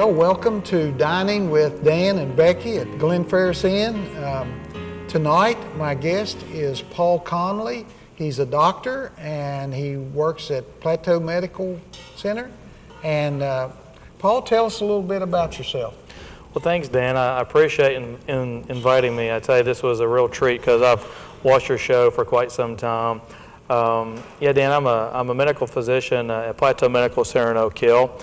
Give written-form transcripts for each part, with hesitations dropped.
Well, welcome to Dining with Dan and Becky at Glen Ferris Inn. Tonight, my guest is Paul Connolly. He's a doctor and he works at Plateau Medical Center. And Paul, tell us a little bit about yourself. Well, thanks, Dan. I appreciate inviting me. I tell you, this was a real treat because I've watched your show for quite some time. Yeah, Dan, I'm a medical physician at Plateau Medical Center in Oak Hill.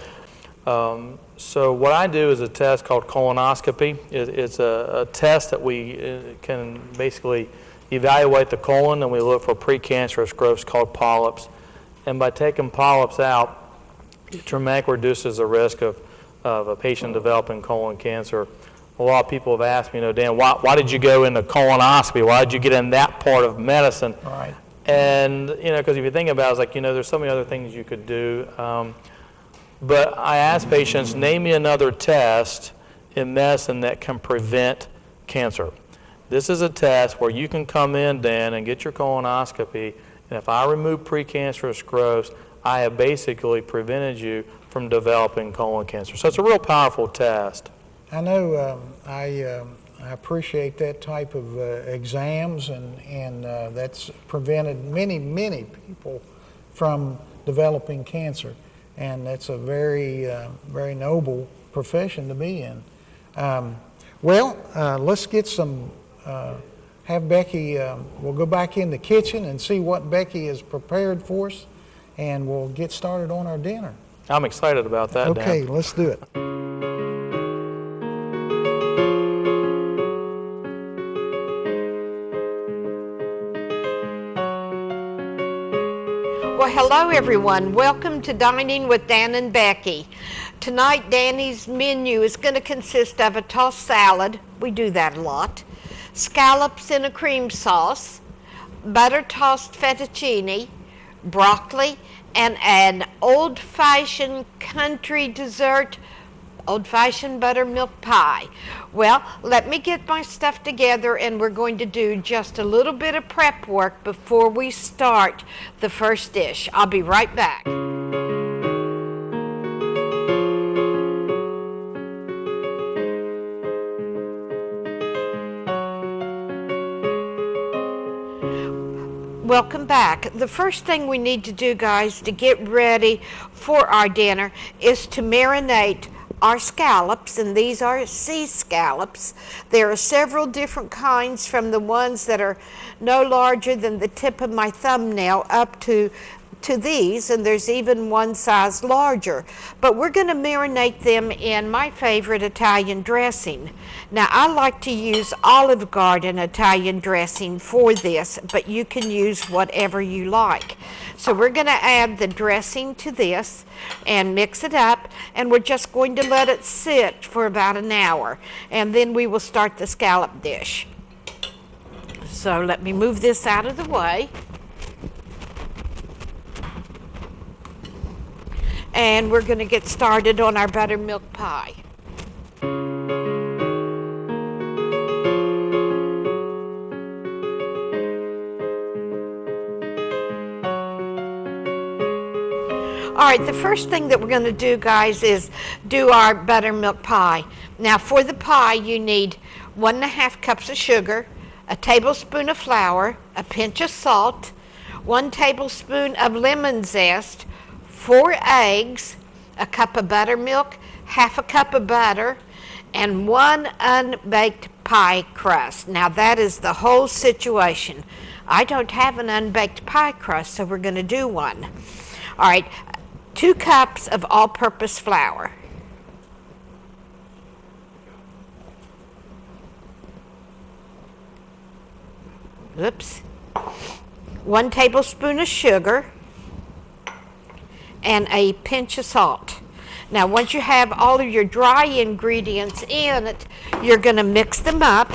So what I do is a test called colonoscopy. It's a test that we can basically evaluate the colon, and we look for precancerous growths called polyps. And by taking polyps out, it dramatically reduces the risk of a patient developing colon cancer. A lot of people have asked me, Dan, why did you go into colonoscopy? Why did you get in that part of medicine? Right. And, because if you think about it, it's like, there's so many other things you could do. But I ask patients, name me another test in medicine that can prevent cancer. This is a test where you can come in, Dan, and get your colonoscopy, and if I remove precancerous growths, I have basically prevented you from developing colon cancer. So it's a real powerful test. I know I appreciate that type of exams, and that's prevented many people from developing cancer. And that's a very noble profession to be in. Let's get some, have Becky, we'll go back in the kitchen and see what Becky has prepared for us, and we'll get started on our dinner. I'm excited about that, Okay, Dan. let's do it. Well, hello everyone. Welcome to Dining with Dan and Becky. Tonight, Danny's menu is going to consist of a tossed salad. We do that a lot. Scallops in a cream sauce, butter tossed fettuccine, broccoli, and an old-fashioned country dessert, old-fashioned buttermilk pie. Well, let me get my stuff together, and we're going to do just a little bit of prep work before we start the first dish. I'll be right back. Welcome back. The first thing we need to do, guys, to get ready for our dinner is to marinate our scallops, and these are sea scallops. There are several different kinds, from the ones that are no larger than the tip of my thumbnail up to these, and there's even one size larger. But we're going to marinate them in my favorite Italian dressing. Now, I like to use Olive Garden Italian dressing for this, but you can use whatever you like. So we're going to add the dressing to this and mix it up, and we're just going to let it sit for about an hour, and then we will start the scallop dish. So let me move this out of the way. And we're going to get started on our buttermilk pie. All right, the first thing that we're going to do, guys, is do our buttermilk pie. Now, for the pie, you need 1.5 cups of sugar, a tablespoon of flour, a pinch of salt, 1 tablespoon of lemon zest, 4 eggs, a cup of buttermilk, 1/2 cup of butter, and 1 unbaked pie crust. Now, that is the whole situation. I don't have an unbaked pie crust, so we're going to do one. All right, 2 cups of all-purpose flour. Oops. 1 tablespoon of sugar and a pinch of salt. Now, once you have all of your dry ingredients in it, you're going to mix them up.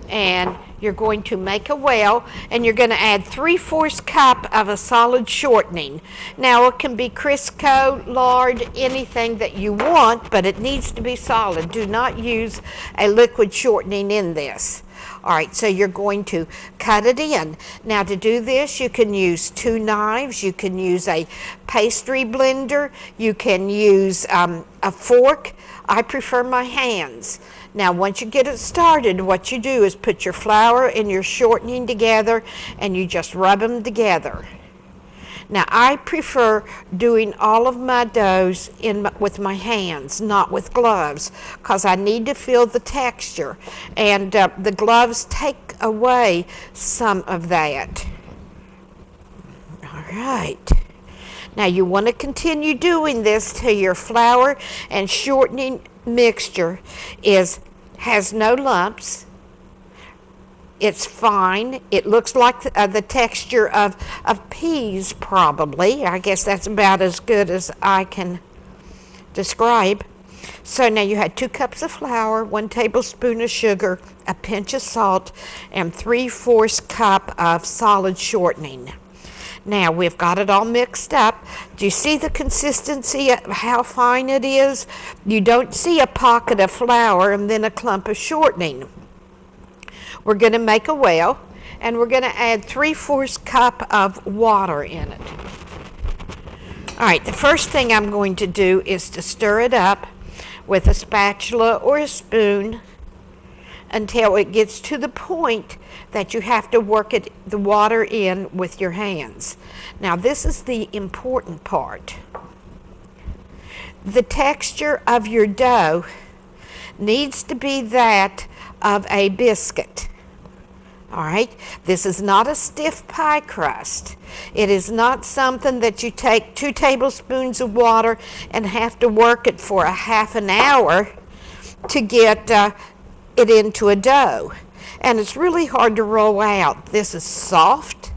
And you're going to make a well, and you're going to add 3/4 cup of a solid shortening. Now, it can be Crisco, lard, anything that you want, but it needs to be solid. Do not use a liquid shortening in this. All right, so you're going to cut it in. Now to do this, you can use 2 knives, you can use a pastry blender, you can use a fork. I prefer my hands. Now once you get it started, what you do is put your flour and your shortening together and you just rub them together. Now I prefer doing all of my doughs with my hands, not with gloves, because I need to feel the texture, and the gloves take away some of that. All right. Now you want to continue doing this till your flour and shortening mixture has no lumps. It's fine. It looks like the texture of peas, probably. I guess that's about as good as I can describe. So now you had 2 cups of flour, 1 tablespoon of sugar, a pinch of salt, and 3/4 cup of solid shortening. Now we've got it all mixed up. Do you see the consistency of how fine it is? You don't see a pocket of flour and then a clump of shortening. We're going to make a well, and we're going to add 3/4 cup of water in it. All right, the first thing I'm going to do is to stir it up with a spatula or a spoon until it gets to the point that you have to work the water in with your hands. Now this is the important part. The texture of your dough needs to be that of a biscuit. All right, this is not a stiff pie crust. It is not something that you take 2 tablespoons of water and have to work it for a half an hour to get it into a dough. And it's really hard to roll out. This is soft.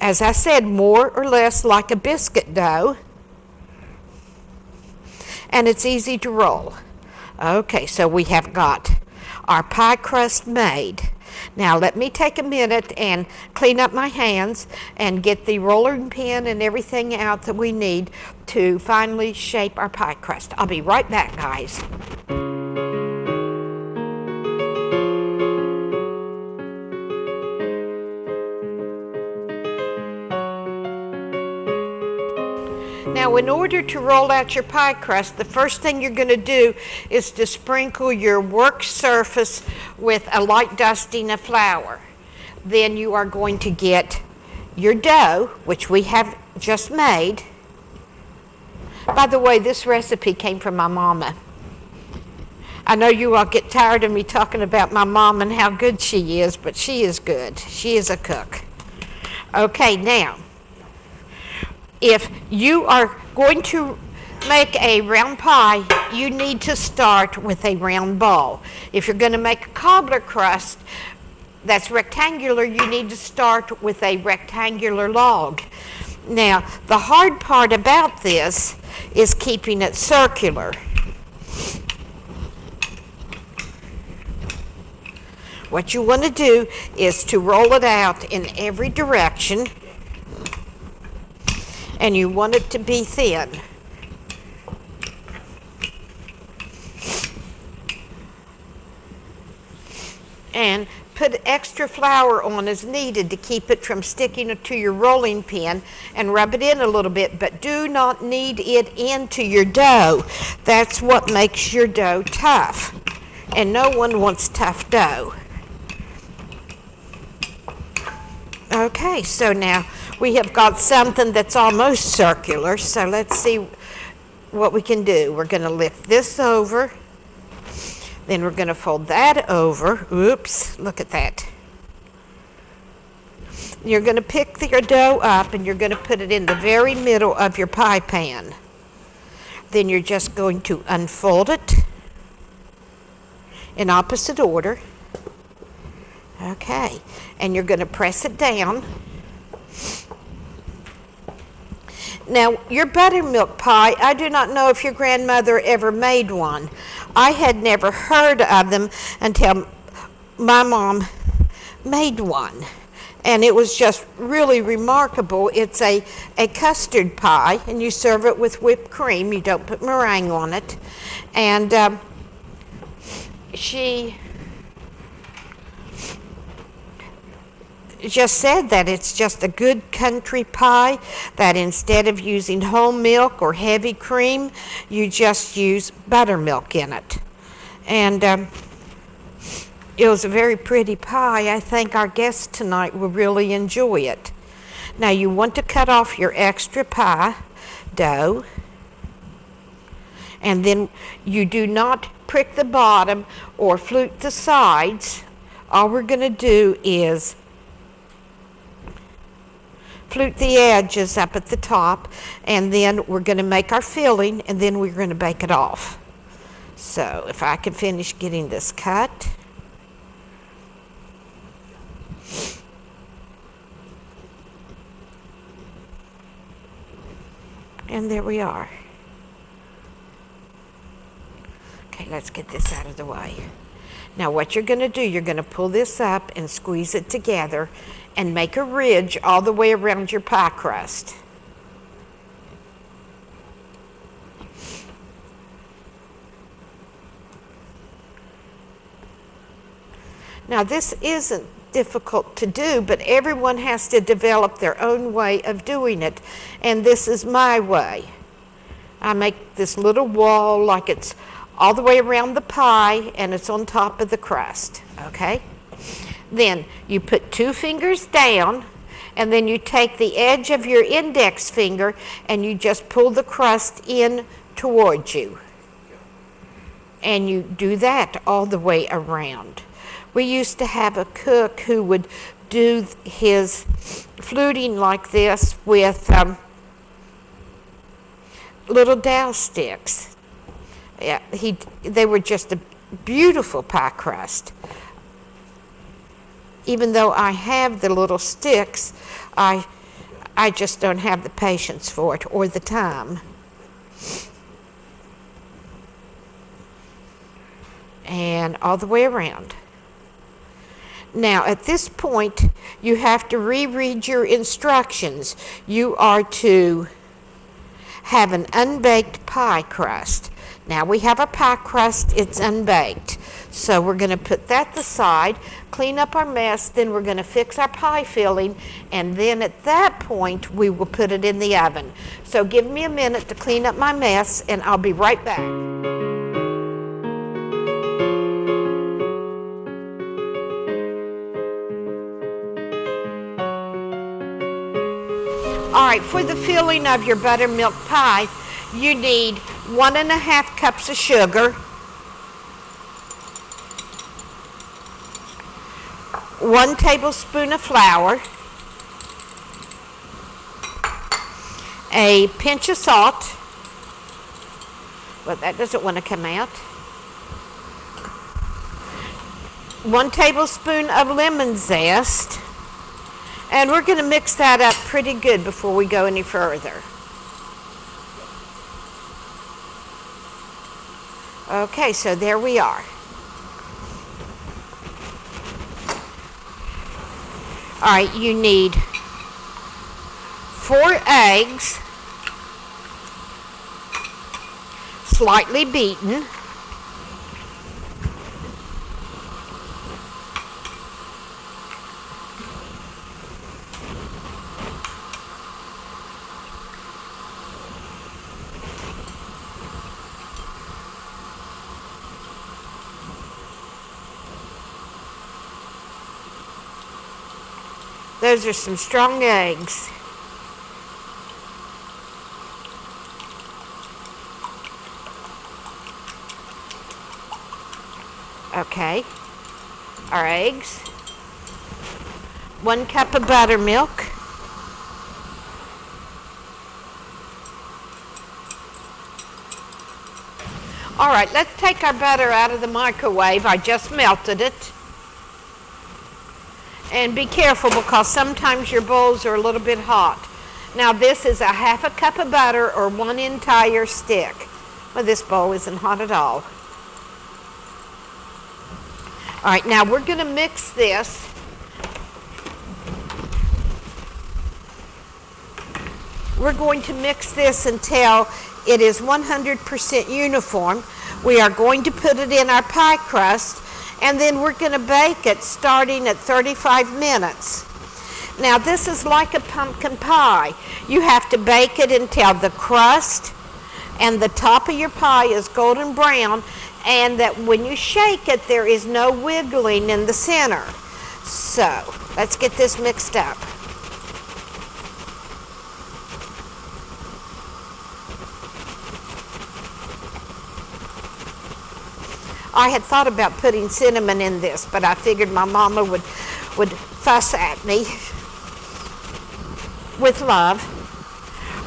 As I said, more or less like a biscuit dough. And it's easy to roll. Okay, so we have got our pie crust made. Now let me take a minute and clean up my hands and get the rolling pin and everything out that we need to finally shape our pie crust. I'll be right back, guys. Now, in order to roll out your pie crust, the first thing you're going to do is to sprinkle your work surface with a light dusting of flour. Then you are going to get your dough, which we have just made. By the way, this recipe came from my mama. I know you all get tired of me talking about my mom and how good she is, but she is good. She is a cook. Okay, now, if you are going to make a round pie, you need to start with a round ball. If you're going to make a cobbler crust that's rectangular, you need to start with a rectangular log. Now, the hard part about this is keeping it circular. What you want to do is to roll it out in every direction, and you want it to be thin. And put extra flour on as needed to keep it from sticking to your rolling pin, and rub it in a little bit, but do not knead it into your dough. That's what makes your dough tough, and no one wants tough dough. Okay, so now we have got something that's almost circular, so let's see what we can do. We're going to lift this over, then we're going to fold that over. Oops, look at that. You're going to pick your dough up and you're going to put it in the very middle of your pie pan. Then you're just going to unfold it in opposite order. Okay, and you're going to press it down. Now, your buttermilk pie, I do not know if your grandmother ever made one. I had never heard of them until my mom made one. And it was just really remarkable. It's a custard pie, and you serve it with whipped cream. You don't put meringue on it. And she just said that it's just a good country pie, that instead of using whole milk or heavy cream, you just use buttermilk in it. And it was a very pretty pie. I think our guests tonight will really enjoy it. Now you want to cut off your extra pie dough, and then you do not prick the bottom or flute the sides. All we're going to do is flute the edges up at the top, and then we're going to make our filling, and then we're going to bake it off. So if I can finish getting this cut. And there we are. Okay, let's get this out of the way. Now what you're going to do, you're going to pull this up and squeeze it together and make a ridge all the way around your pie crust. Now this isn't difficult to do, but everyone has to develop their own way of doing it, and this is my way. I make this little wall like it's all the way around the pie and it's on top of the crust, okay? Then you put 2 fingers down, and then you take the edge of your index finger and you just pull the crust in towards you. And you do that all the way around. We used to have a cook who would do his fluting like this with little dowel sticks. Yeah, they were just a beautiful pie crust. Even though I have the little sticks, I just don't have the patience for it or the time. And all the way around. Now, at this point, you have to reread your instructions. You are to have an unbaked pie crust. Now, we have a pie crust, it's unbaked. So we're going to put that aside, clean up our mess, then we're going to fix our pie filling, and then at that point, we will put it in the oven. So give me a minute to clean up my mess, and I'll be right back. All right, for the filling of your buttermilk pie, you need 1½ cups of sugar, 1 tablespoon of flour, a pinch of salt. Well, that doesn't want to come out. 1 tablespoon of lemon zest. And we're going to mix that up pretty good before we go any further. Okay, so there we are. All right, you need 4 eggs, slightly beaten. Those are some strong eggs. Okay, our eggs. 1 cup of buttermilk. All right, let's take our butter out of the microwave. I just melted it. And be careful because sometimes your bowls are a little bit hot. Now this is 1/2 cup of butter or 1 entire stick. Well, this bowl isn't hot at all. All right, now we're going to mix we're going to mix this until it is 100% uniform. We are going to put it in our pie crust, and then we're going to bake it starting at 35 minutes. Now this is like a pumpkin pie. You have to bake it until the crust and the top of your pie is golden brown, and that when you shake it, there is no wiggling in the center. So let's get this mixed up. I had thought about putting cinnamon in this, but I figured my mama would fuss at me with love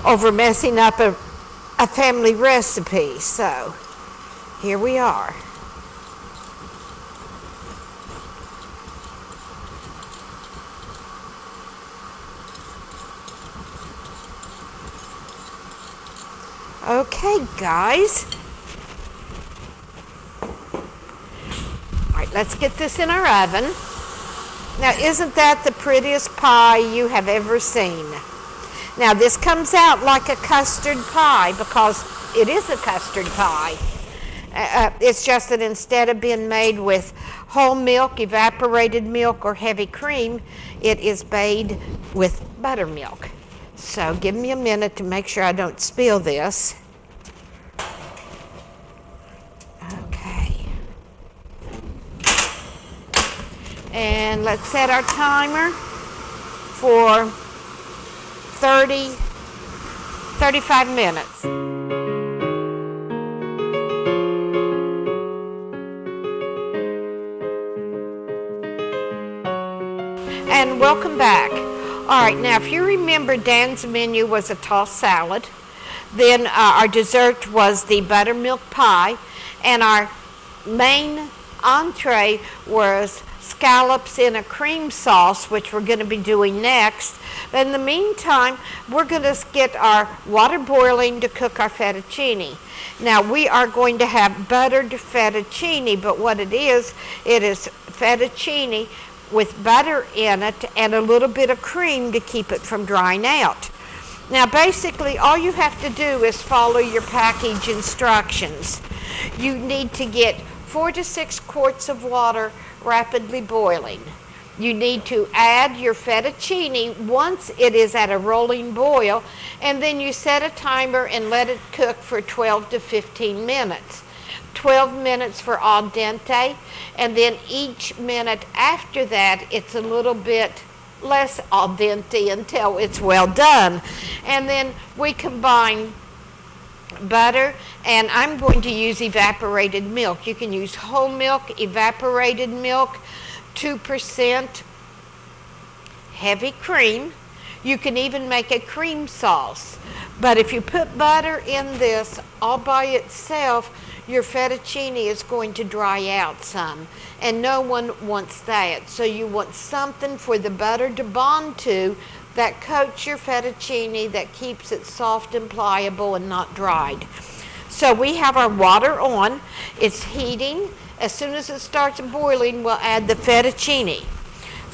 over messing up a family recipe. So here we are. Okay, guys. All right, let's get this in our oven. Now, isn't that the prettiest pie you have ever seen? Now, this comes out like a custard pie because it is a custard pie. It's just that instead of being made with whole milk, evaporated milk, or heavy cream, it is made with buttermilk. So give me a minute to make sure I don't spill this. Okay. And let's set our timer for 35 minutes. And welcome back. All right, now if you remember, Dan's menu was a tossed salad. Then our dessert was the buttermilk pie, and our main entree was scallops in a cream sauce, which we're going to be doing next. But in the meantime, we're going to get our water boiling to cook our fettuccine. Now, we are going to have buttered fettuccine, but what it is fettuccine with butter in it and a little bit of cream to keep it from drying out. Now, basically, all you have to do is follow your package instructions. You need to get 4 to 6 quarts of water rapidly boiling. You need to add your fettuccine once it is at a rolling boil, and then you set a timer and let it cook for 12 to 15 minutes. 12 minutes for al dente, and then each minute after that it's a little bit less al dente until it's well done. And then we combine butter, and I'm going to use evaporated milk. You can use whole milk, evaporated milk, 2% heavy cream. You can even make a cream sauce. But if you put butter in this all by itself, your fettuccine is going to dry out some, and no one wants that. So you want something for the butter to bond to that coats your fettuccine, that keeps it soft and pliable and not dried. So we have our water on. It's heating. As soon as it starts boiling, we'll add the fettuccine.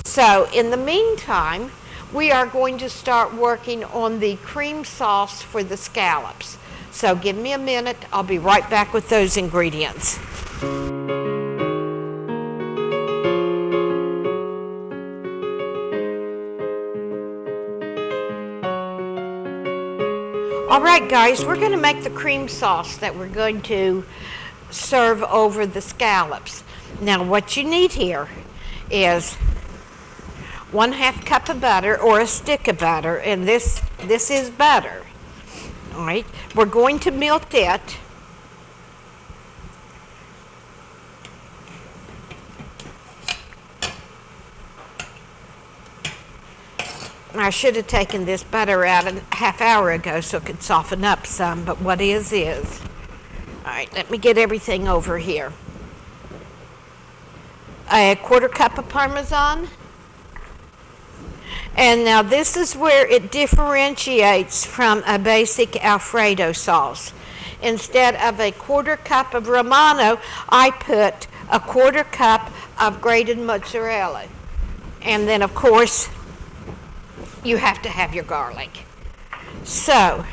So in the meantime, we are going to start working on the cream sauce for the scallops. So give me a minute. I'll be right back with those ingredients. All right, guys, we're going to make the cream sauce that we're going to serve over the scallops. Now, what you need here is 1/2 cup of butter, or a stick of butter, and this is butter. All right, we're going to melt it. I should have taken this butter out a half hour ago so it could soften up some, but what is. All right, let me get everything over here. A 1/4 cup of Parmesan. And now this is where it differentiates from a basic Alfredo sauce. Instead of a 1/4 cup of Romano, I put a 1/4 cup of grated mozzarella. And then, of course, you have to have your garlic. So,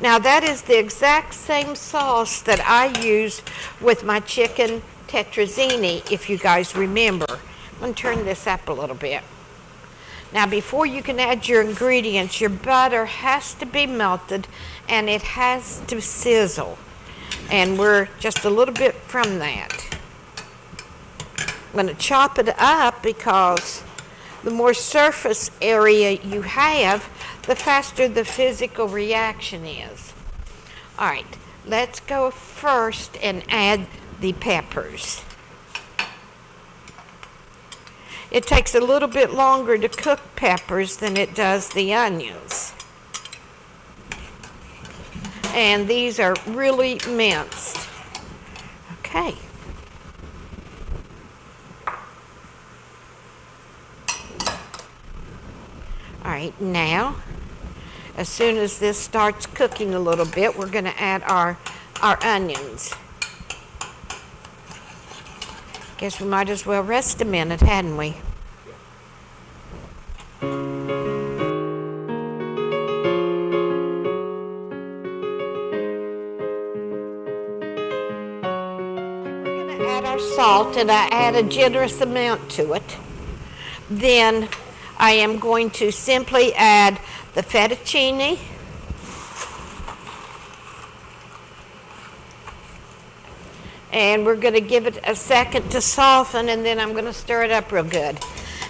now that is the exact same sauce that I use with my chicken tetrazzini, if you guys remember. I'm going to turn this up a little bit. Now before you can add your ingredients, your butter has to be melted and it has to sizzle. And we're just a little bit from that. I'm going to chop it up because the more surface area you have, the faster the physical reaction is. All right, let's go first and add the peppers. It takes a little bit longer to cook peppers than it does the onions. And these are really minced. Okay. All right, now, as soon as this starts cooking a little bit, we're going to add our onions. Guess we might as well rest a minute, hadn't we? We're going to add our salt, and I add a generous amount to it. Then I am going to simply add the fettuccine. And we're going to give it a second to soften, and then I'm going to stir it up real good.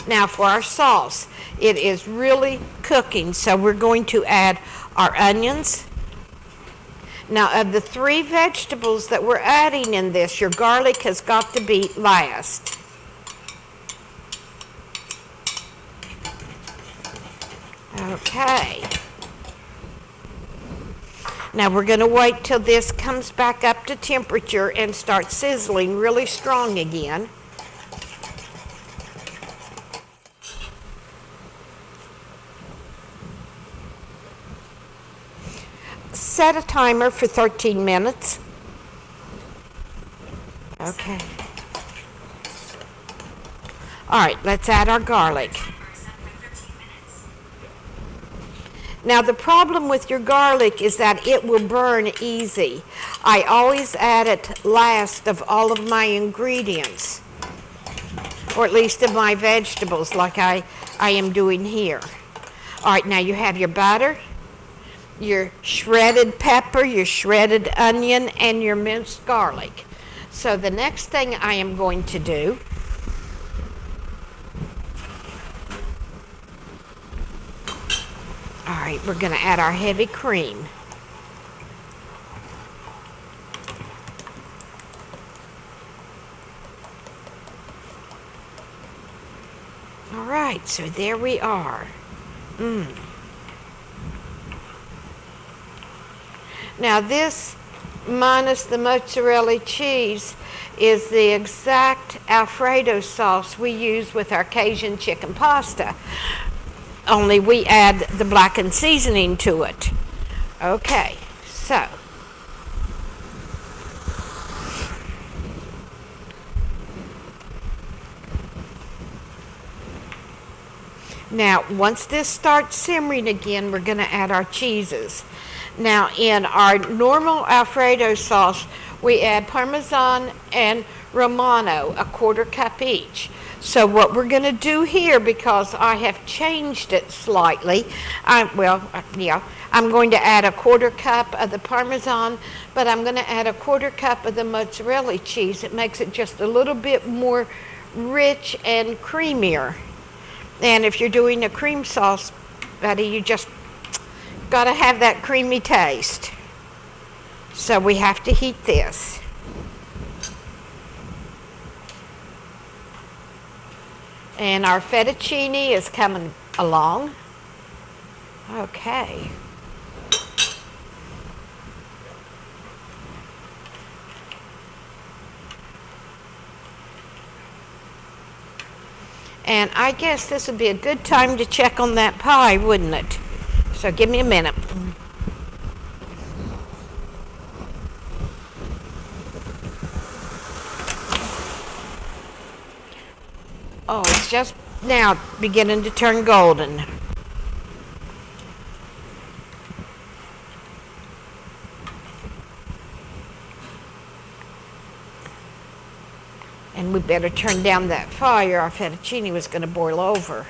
Now for our sauce, it is really cooking, so we're going to add our onions. Now of the 3 vegetables that we're adding in this, your garlic has got to be last. Okay. Now we're going to wait till this comes back up to temperature and starts sizzling really strong again. Set a timer for 13 minutes. Okay. All right, let's add our garlic. Now the problem with your garlic is that it will burn easy. I always add it last of all of my ingredients, or at least of my vegetables like I am doing here. All right, now you have your butter, your shredded pepper, your shredded onion, and your minced garlic. So the next thing I am going to do all right, we're going to add our heavy cream. All right, so there we are. Now this, minus the mozzarella cheese, is the exact Alfredo sauce we use with our Cajun chicken pasta. Only we add the blackened seasoning to it. Okay, so. Now, once this starts simmering again, we're going to add our cheeses. Now, in our normal Alfredo sauce, we add Parmesan and Romano, a 1/4 cup each. So what we're going to do here, because I have changed it slightly, I'm going to add a 1/4 cup of the Parmesan, but I'm going to add a 1/4 cup of the mozzarella cheese. It makes it just a little bit more rich and creamier. And if you're doing a cream sauce, Betty, you just got to have that creamy taste. So we have to heat this. And our fettuccine is coming along. Okay. And I guess this would be a good time to check on that pie, wouldn't it? So give me a minute. Oh, just now beginning to turn golden. And we better turn down that fire. Our fettuccine was going to boil over.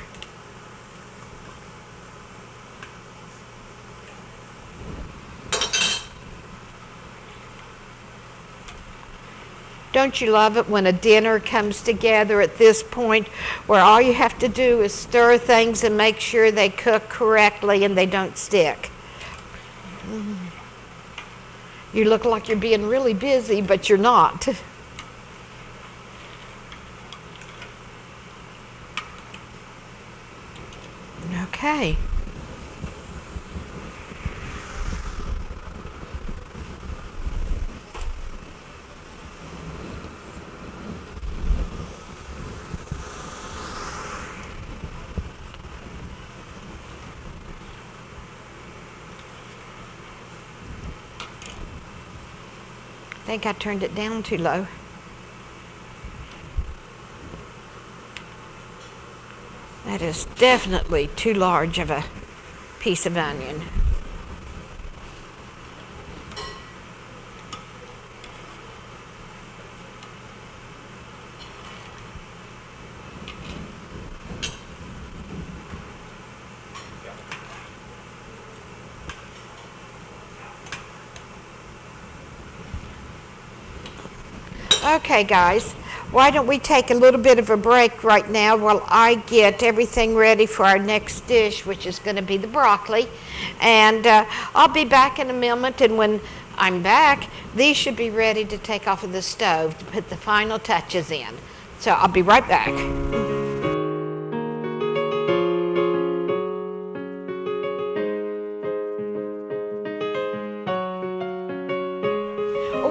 Don't you love it when a dinner comes together at this point where all you have to do is stir things and make sure they cook correctly and they don't stick? You look like you're being really busy, but you're not. Okay. I think I turned it down too low. That is definitely too large of a piece of onion. Okay, guys, why don't we take a little bit of a break right now while I get everything ready for our next dish, which is going to be the broccoli. And I'll be back in a moment, and when I'm back, these should be ready to take off of the stove to put the final touches in. So I'll be right back.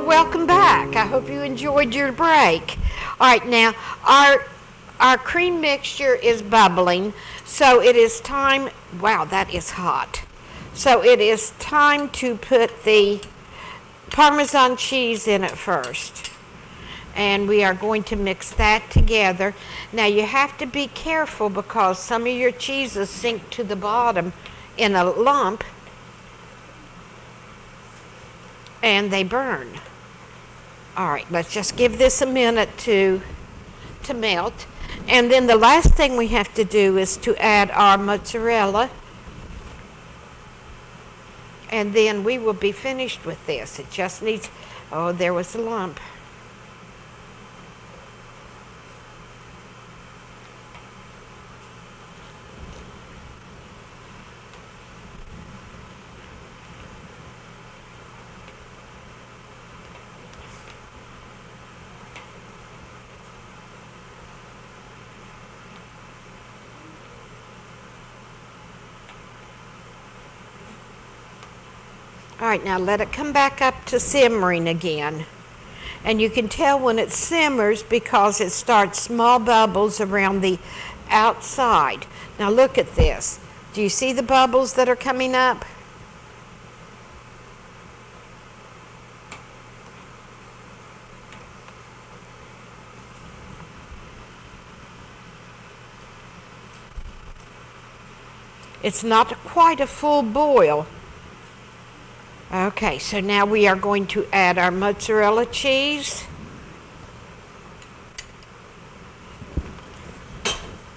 Welcome back. I hope you enjoyed your break. All right, now our cream mixture is bubbling, so it is time. Wow, that is hot. So it is time to put the Parmesan cheese in it first. And we are going to mix that together. Now you have to be careful because some of your cheeses sink to the bottom in a lump and they burn. All right, let's just give this a minute to melt. And then the last thing we have to do is to add our mozzarella. And then we will be finished with this. It just needs, oh, there was a lump. All right, now let it come back up to simmering again. And you can tell when it simmers because it starts small bubbles around the outside. Now look at this. Do you see the bubbles that are coming up? It's not quite a full boil. Okay, so now we are going to add our mozzarella cheese.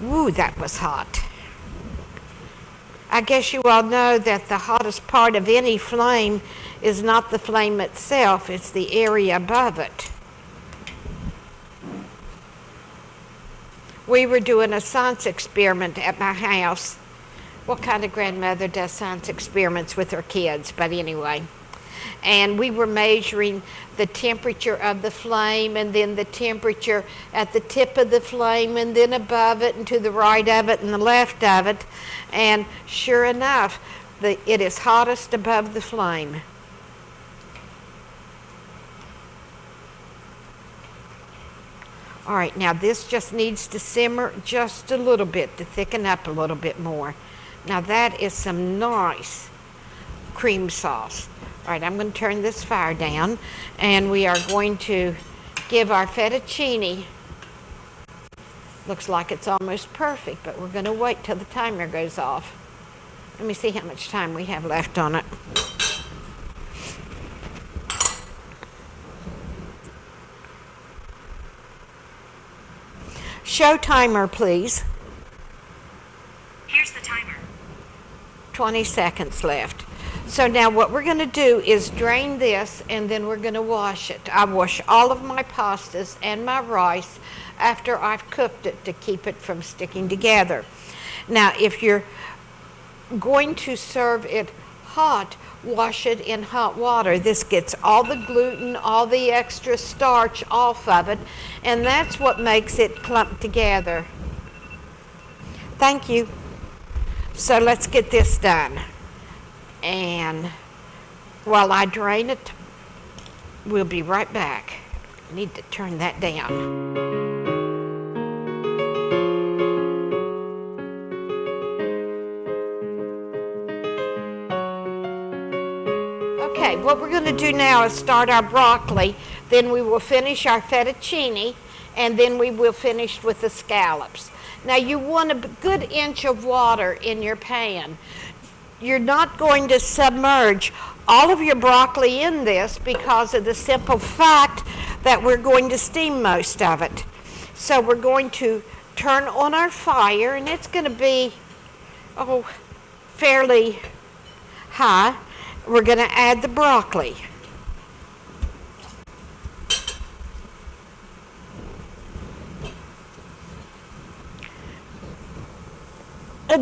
Ooh, that was hot. I guess you all know that the hottest part of any flame is not the flame itself, it's the area above it. We were doing a science experiment at my house. What kind of grandmother does science experiments with her kids? But anyway. And we were measuring the temperature of the flame and then the temperature at the tip of the flame and then above it and to the right of it and the left of it. And sure enough, it is hottest above the flame. All right, now this just needs to simmer just a little bit to thicken up a little bit more. Now that is some nice cream sauce. All right, I'm going to turn this fire down and we are going to give our fettuccine Looks like it's almost perfect, but we're going to wait till the timer goes off. Let me see how much time we have left on it. Show timer, please. Here's the timer. 20 seconds left. So now what we're going to do is drain this, and then we're going to wash it. I wash all of my pastas and my rice after I've cooked it to keep it from sticking together. Now, if you're going to serve it hot, wash it in hot water. This gets all the gluten, all the extra starch off of it, and that's what makes it clump together. Thank you. So let's get this done. And while I drain it, we'll be right back. I need to turn that down. Okay, what we're going to do now is start our broccoli, then we will finish our fettuccine, and then we will finish with the scallops. Now you want a good inch of water in your pan. You're not going to submerge all of your broccoli in this because of the simple fact that we're going to steam most of it. So we're going to turn on our fire, and it's going to be, fairly high. We're going to add the broccoli.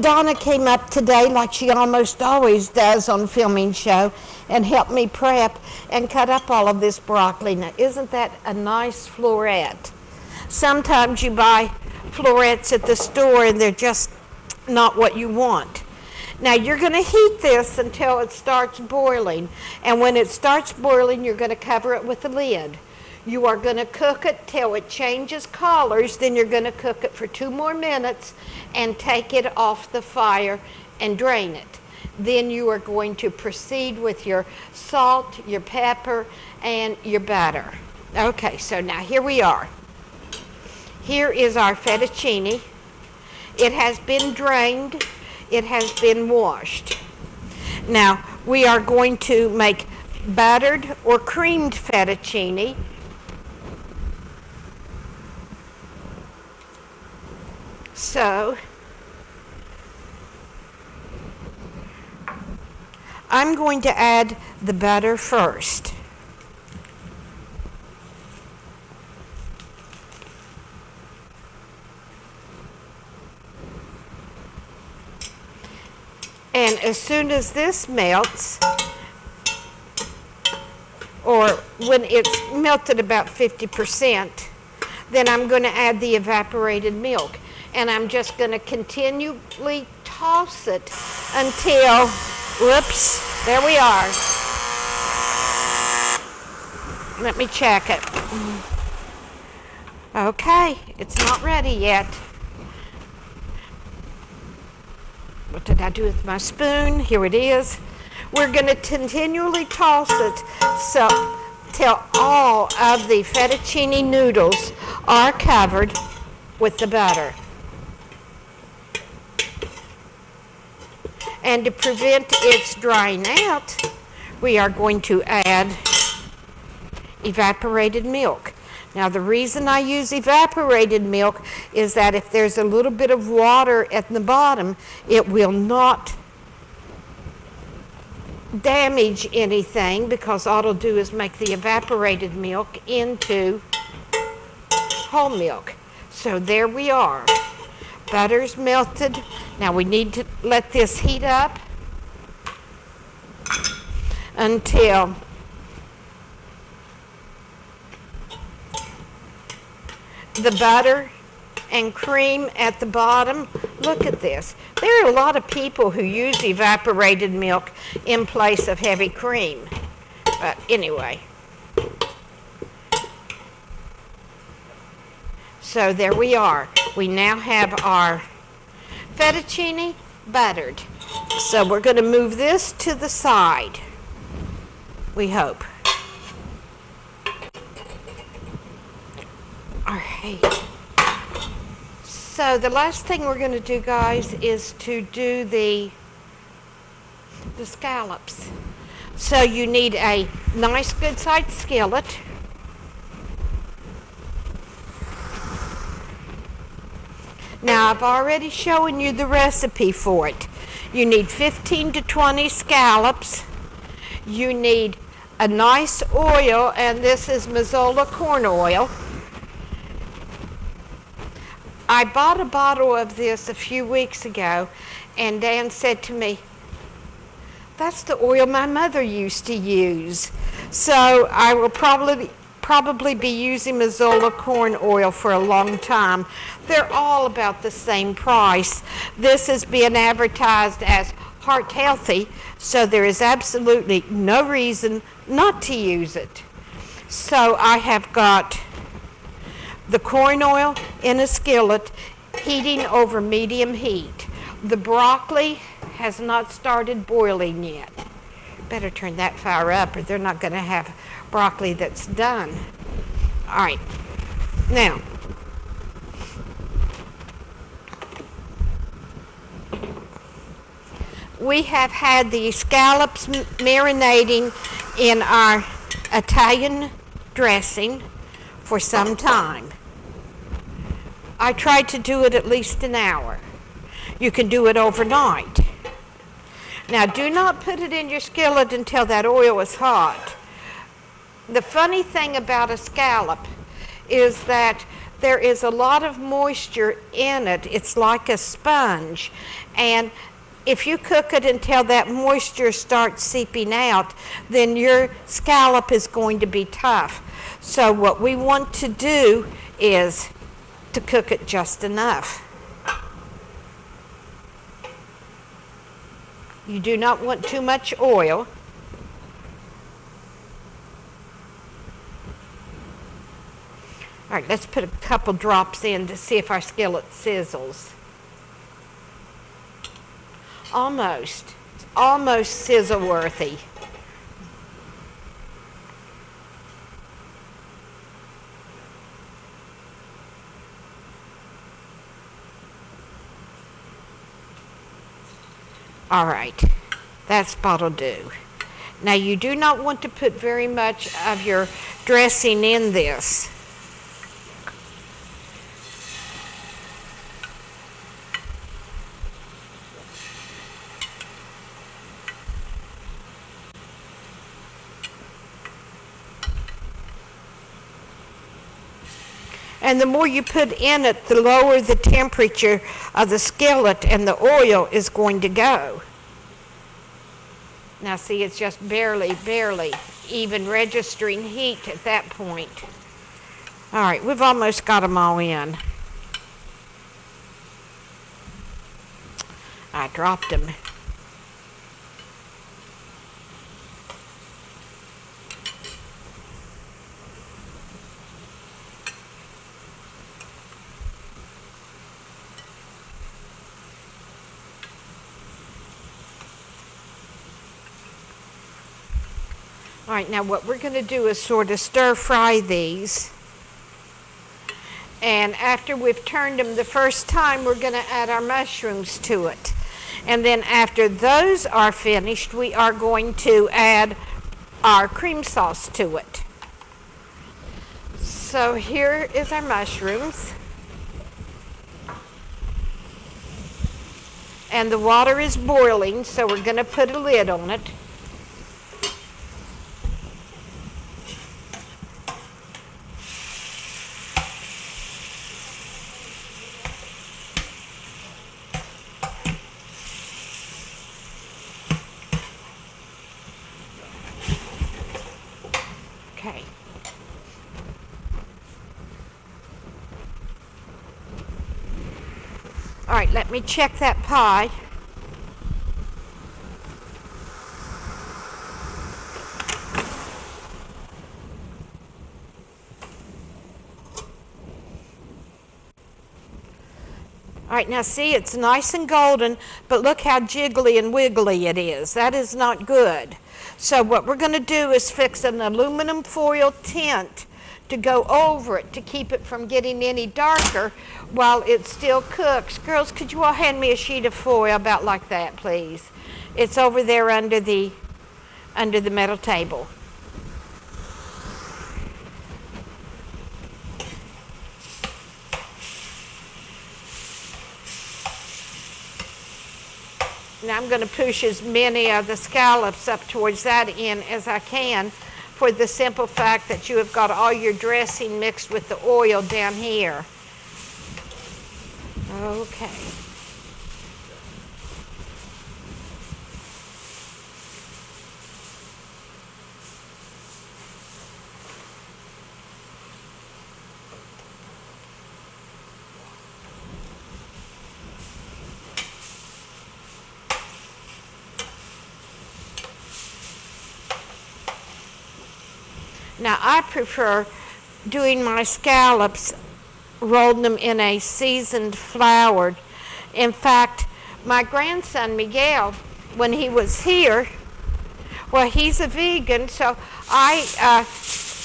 Donna came up today, like she almost always does on filming show, and helped me prep and cut up all of this broccoli. Now, isn't that a nice floret? Sometimes you buy florets at the store and they're just not what you want. Now, you're going to heat this until it starts boiling, and when it starts boiling, you're going to cover it with a lid. You are going to cook it till it changes colors, then you're going to cook it for 2 more minutes and take it off the fire and drain it. Then you are going to proceed with your salt, your pepper, and your butter. Okay, so now here we are. Here is our fettuccine. It has been drained. It has been washed. Now, we are going to make buttered or creamed fettuccine. So, I'm going to add the butter first. And as soon as this melts, or when it's melted about 50%, then I'm going to add the evaporated milk. And I'm just going to continually toss it until, whoops, there we are. Let me check it. Okay, it's not ready yet. What did I do with my spoon? Here it is. We're going to continually toss it till all of the fettuccine noodles are covered with the butter. And to prevent its drying out, we are going to add evaporated milk. Now, the reason I use evaporated milk is that if there's a little bit of water at the bottom, it will not damage anything, because all it'll do is make the evaporated milk into whole milk. So there we are. Butter's melted. Now we need to let this heat up until the butter and cream at the bottom. Look at this. There are a lot of people who use evaporated milk in place of heavy cream. But anyway. So there we are. We now have our fettuccine buttered. So we're going to move this to the side, we hope. All right. So the last thing we're going to do, guys, is to do the scallops. So you need a nice good sized skillet. Now I've already shown you the recipe for it. You need 15 to 20 scallops. You need a nice oil, and this is Mazola corn oil. I bought a bottle of this a few weeks ago, and Dan said to me, "That's the oil my mother used to use." So I will probably be using Mazola corn oil for a long time. They're all about the same price. This is being advertised as heart healthy, so there is absolutely no reason not to use it. So I have got the corn oil in a skillet heating over medium heat. The broccoli has not started boiling yet. Better turn that fire up or they're not going to have broccoli that's done. All right, now we have had the scallops marinating in our Italian dressing for some time. I tried to do it at least an hour. You can do it overnight. Now, do not put it in your skillet until that oil is hot. The funny thing about a scallop is that there is a lot of moisture in it. It's like a sponge. And if you cook it until that moisture starts seeping out, then your scallop is going to be tough. So what we want to do is to cook it just enough. You do not want too much oil. All right, let's put a couple drops in to see if our skillet sizzles. Almost. It's almost sizzle-worthy. All right, that spot'll do. Now you do not want to put very much of your dressing in this. And the more you put in it, the lower the temperature of the skillet and the oil is going to go. Now see, it's just barely even registering heat at that point. All right, we've almost got them all in. I dropped them. All right, now what we're going to do is sort of stir fry these. And after we've turned them the first time, we're going to add our mushrooms to it. And then after those are finished, we are going to add our cream sauce to it. So here is our mushrooms. And the water is boiling, so we're going to put a lid on it. Okay. All right, let me check that pie. All right, now see, it's nice and golden, but look how jiggly and wiggly it is. That is not good. So what we're going to do is fix an aluminum foil tint to go over it to keep it from getting any darker while it still cooks. Girls, could you all hand me a sheet of foil about like that, please? It's over there under the metal table. Now I'm going to push as many of the scallops up towards that end as I can, for the simple fact that you have got all your dressing mixed with the oil down here. Okay. Now, I prefer doing my scallops, rolling them in a seasoned flour. In fact, my grandson, Miguel, when he was here, well, he's a vegan, so I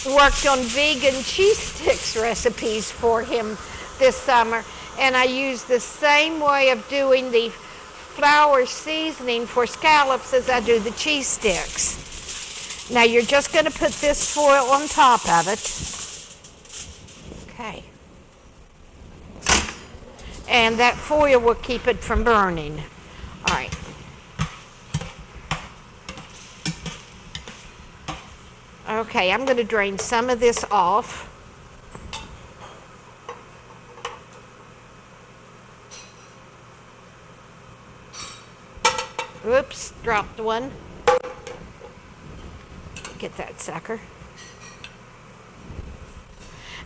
worked on vegan cheese sticks recipes for him this summer, and I used the same way of doing the flour seasoning for scallops as I do the cheese sticks. Now you're just going to put this foil on top of it. Okay. And that foil will keep it from burning. All right. Okay, I'm going to drain some of this off. Oops, dropped one. Get that sucker.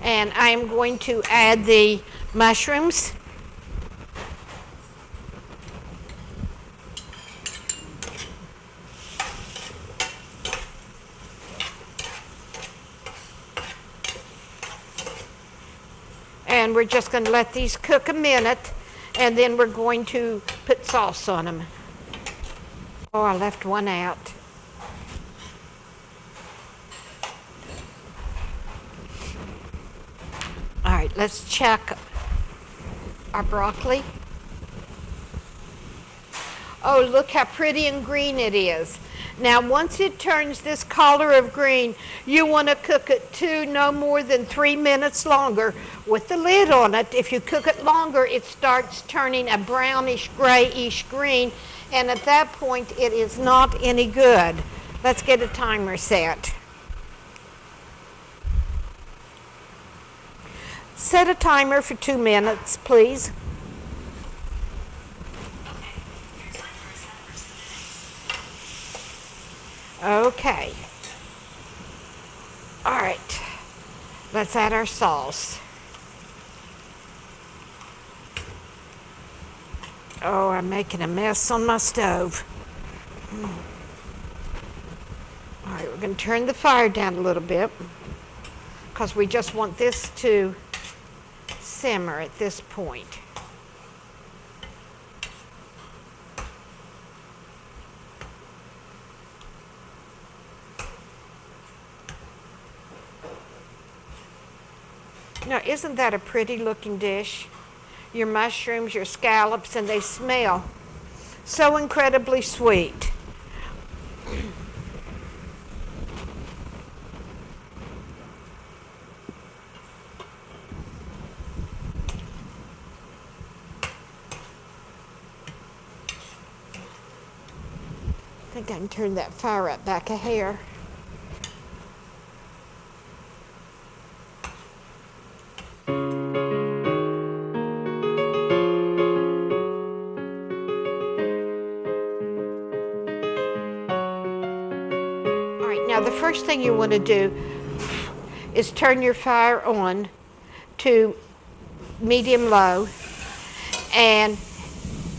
And I'm going to add the mushrooms. And we're just going to let these cook a minute, and then we're going to put sauce on them. Oh, I left one out. All right, let's check our broccoli. Oh, look how pretty and green it is. Now, once it turns this color of green, you want to cook it no more than 3 minutes longer with the lid on it. If you cook it longer, it starts turning a brownish, grayish green, and at that point, it is not any good. Let's get a timer set. Set a timer for 2 minutes, please. Okay. All right. Let's add our sauce. Oh, I'm making a mess on my stove. All right, we're going to turn the fire down a little bit because we just want this to simmer at this point. Now, isn't that a pretty looking dish? Your mushrooms, your scallops, and they smell so incredibly sweet. I think I can turn that fire up back a hair. Now, the first thing you want to do is turn your fire on to medium-low and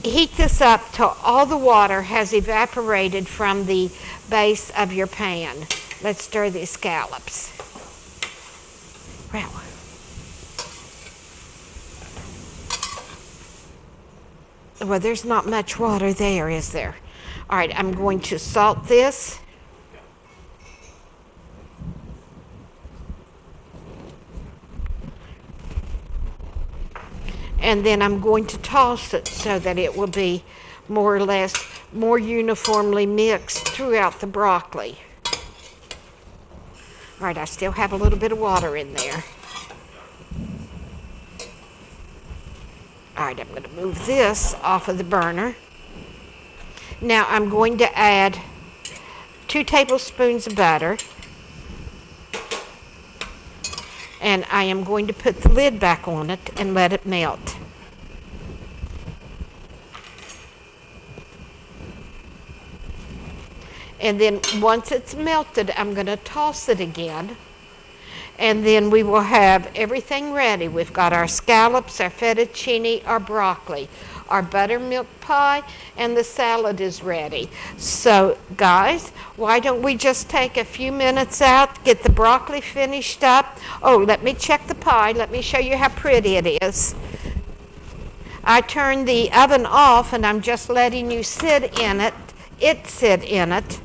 heat this up till all the water has evaporated from the base of your pan. Let's stir these scallops. Wow. Well, there's not much water there, is there? All right, I'm going to salt this. and then I'm going to toss it so that it will be more or less more uniformly mixed throughout the broccoli. All right, I still have a little bit of water in there. All right, I'm going to move this off of the burner. Now I'm going to add 2 tablespoons of butter. And I am going to put the lid back on it and let it melt. And then once it's melted, I'm going to toss it again. And then we will have everything ready. We've got our scallops, our fettuccine, our broccoli, our buttermilk pie, and the salad is ready. So guys, why don't we just take a few minutes out, get the broccoli finished up. Oh, let me check the pie. Let me show you how pretty it is. I turned the oven off and I'm just letting you sit in it. Sit in it.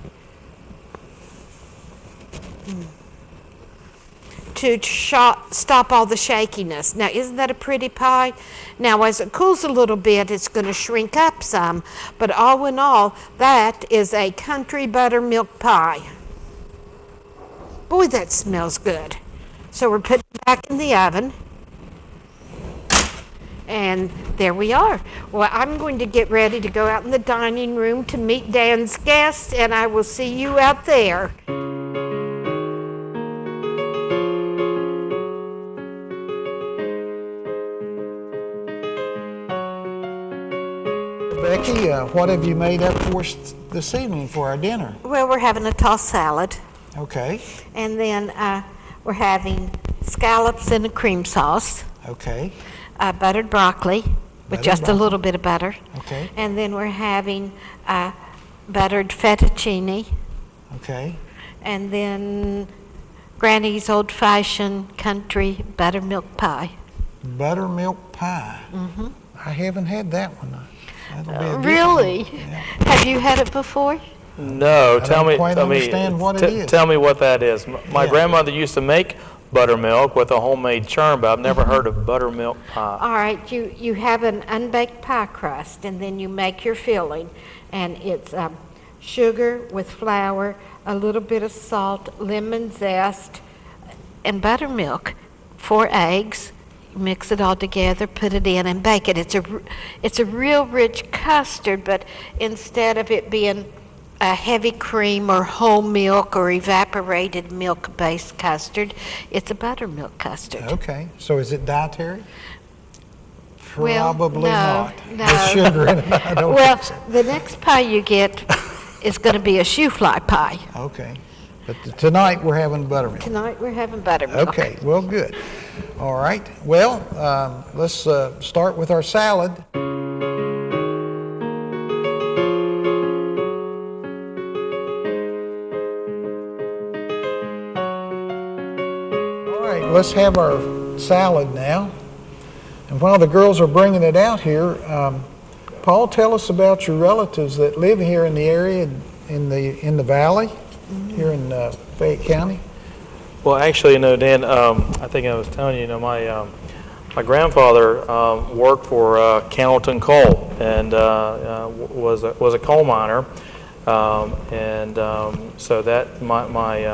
To stop all the shakiness. Now, isn't that a pretty pie? Now, as it cools a little bit, it's going to shrink up some, but all in all, that is a country buttermilk pie. Boy, that smells good. So we're putting it back in the oven. And there we are. Well, I'm going to get ready to go out in the dining room to meet Dan's guests, and I will see you out there. Becky, what have you made up for us this evening for our dinner? Well, we're having a tossed salad. Okay. And then we're having scallops in a cream sauce. Okay. Buttered broccoli with just a little bit of butter. Okay. And then we're having buttered fettuccine. Okay. And then Granny's old-fashioned country buttermilk pie. Buttermilk pie. Mm-hmm. I haven't had that one. That'll be really? Yeah. Have you had it before? No. Tell me what it is. Tell me what that is. My grandmother used to make buttermilk with a homemade churn, but I've never heard of buttermilk pie. All right, you have an unbaked pie crust, and then you make your filling, and it's sugar with flour, a little bit of salt, lemon zest, and buttermilk, 4 eggs. Mix it all together, put it in, and bake it. It's a real rich custard, but instead of it being a heavy cream or whole milk or evaporated milk-based custard, it's a buttermilk custard. Okay, so is it dietary? Well, Probably not. No. With sugar in it, I don't Well, think so. the next pie you get is going to be a shoe fly pie. Okay, but tonight we're having buttermilk. Tonight we're having buttermilk. Okay, well, good. All right, well, let's start with our salad. All right, let's have our salad now. And while the girls are bringing it out here, Paul, tell us about your relatives that live here in the area, in the valley, here in Fayette County. Well, actually, Dan, I think I was telling you, my grandfather worked for Cannleton Coal and was a coal miner, so that my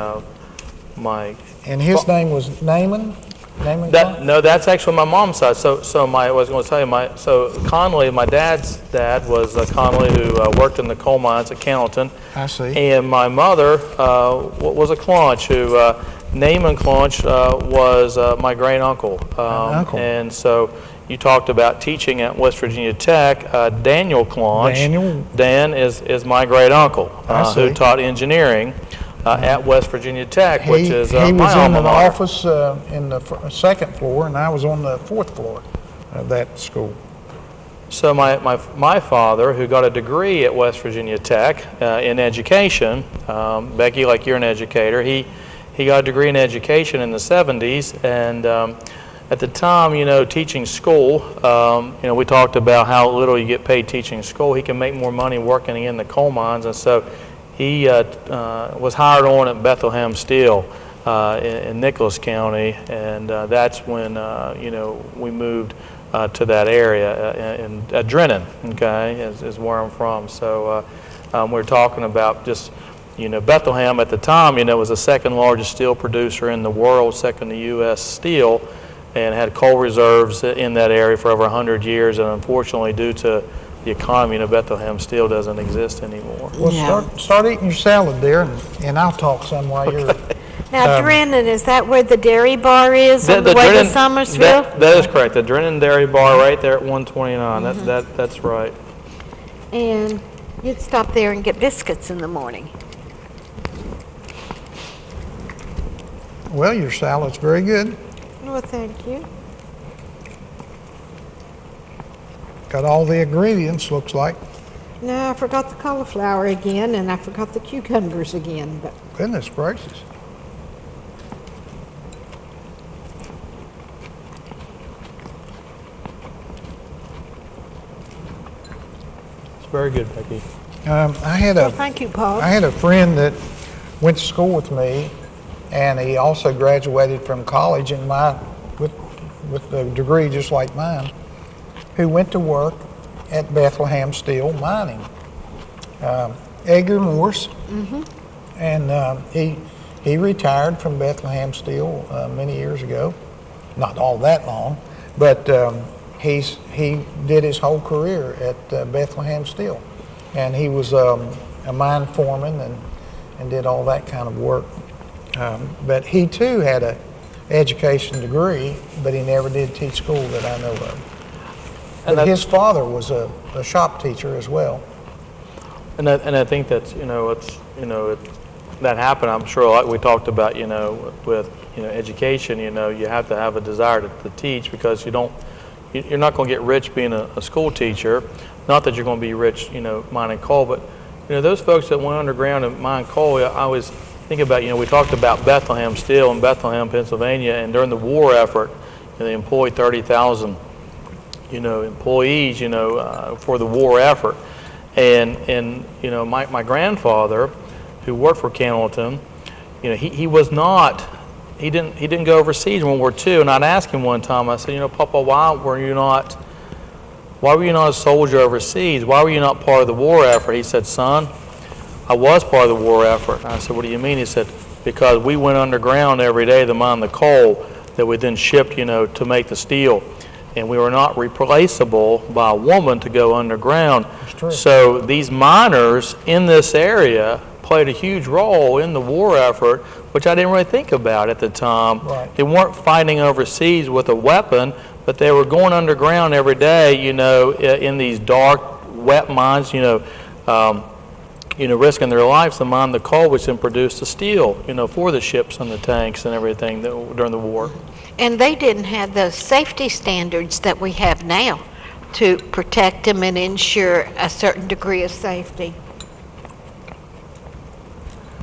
And his name was Naaman? No, that's actually my mom's side. So I was going to tell you, so Connolly, my dad's dad was Connolly, who worked in the coal mines at Cannleton. I see. And my mother was a Clunch, who Naaman Clunch was my great uncle. Uncle. And so you talked about teaching at West Virginia Tech. Daniel Clunch. Dan is my great uncle, who taught engineering at West Virginia Tech, which is my alma mater. He was in an office in the second floor, and I was on the fourth floor of that school. So my father, who got a degree at West Virginia Tech in education, Becky, like you're an educator, he got a degree in education in the 70s, and at the time, teaching school, we talked about how little you get paid teaching school. He can make more money working in the coal mines, and so he was hired on at Bethlehem Steel in Nicholas County, and that's when we moved to that area, in Drennan, okay, is where I'm from. So we're talking about just, Bethlehem at the time, was the second largest steel producer in the world, second to U.S. Steel, and had coal reserves in that area for over 100 years. And unfortunately, due to the economy, Bethlehem Steel doesn't exist anymore. Well, start eating your salad there, and I'll talk some while you're... Now, Drennan, is that where the dairy bar is on the way to Summersville? That is correct. The Drennan Dairy Bar right there at 129. That's right. And you'd stop there and get biscuits in the morning. Well, your salad's very good. Well, thank you. Got all the ingredients, looks like. No, I forgot the cauliflower again, and I forgot the cucumbers again. But Goodness gracious. Very good, Becky. thank you, Paul. I had a friend that went to school with me, and he also graduated from college with a degree just like mine, who went to work at Bethlehem Steel Mining. Edgar Morse, and he retired from Bethlehem Steel many years ago, not all that long, but he did his whole career at Bethlehem Steel, and he was a mine foreman and did all that kind of work. But he too had an education degree, but he never did teach school that I know of. But his father was a shop teacher as well. And I think that's that happened. I'm sure, like we talked about, with education, you have to have a desire to teach, because you're not going to get rich being a school teacher. Not that you're going to be rich, mining coal, but those folks that went underground and mined coal, I always think about, we talked about Bethlehem Steel in Bethlehem, Pennsylvania, and during the war effort, they employed 30,000, employees, for the war effort. And my grandfather, who worked for Connolly, he didn't go overseas in World War II. And I'd ask him one time, I said, Papa, why were you not a soldier overseas? Why were you not part of the war effort? He said, son, I was part of the war effort. And I said, what do you mean? He said, because we went underground every day to mine the coal that we then shipped, to make the steel. And we were not replaceable by a woman to go underground. That's true. So these miners in this area played a huge role in the war effort, which I didn't really think about at the time. Right. They weren't fighting overseas with a weapon, but they were going underground every day, in these dark, wet mines, risking their lives to mine the coal, which then produced the steel, for the ships and the tanks and everything during the war. And they didn't have the safety standards that we have now to protect them and ensure a certain degree of safety.